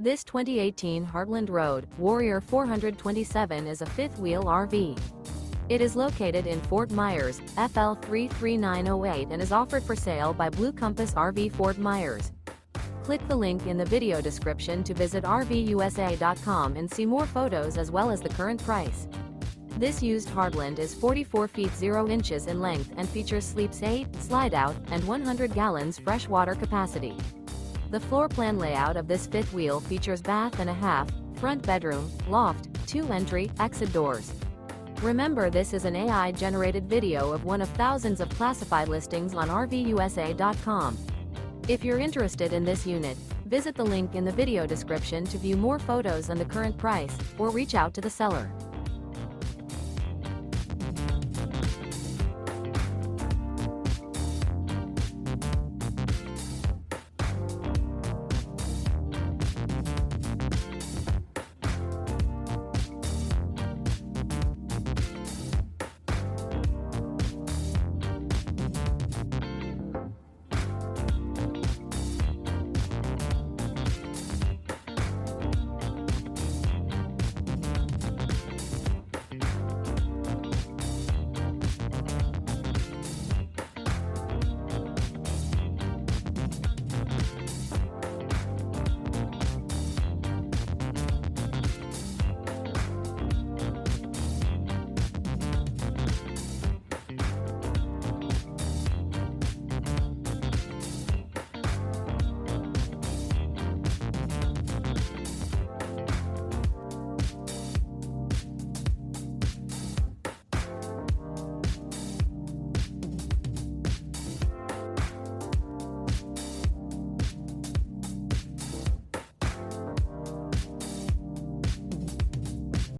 This 2018 Heartland Road Warrior 427 is a fifth-wheel RV. It is located in Fort Myers, FL 33908 and is offered for sale by Blue Compass RV Fort Myers. Click the link in the video description to visit RVUSA.com and see more photos as well as the current price. This used Heartland is 44 feet 0 inches in length and features sleeps 8, slide-out, and 100 gallons fresh water capacity. The floor plan layout of this fifth wheel features bath and a half, front bedroom, loft, 2 entry, exit doors. Remember, this is an AI-generated video of one of thousands of classified listings on RVUSA.com. If you're interested in this unit, visit the link in the video description to view more photos and the current price, or reach out to the seller.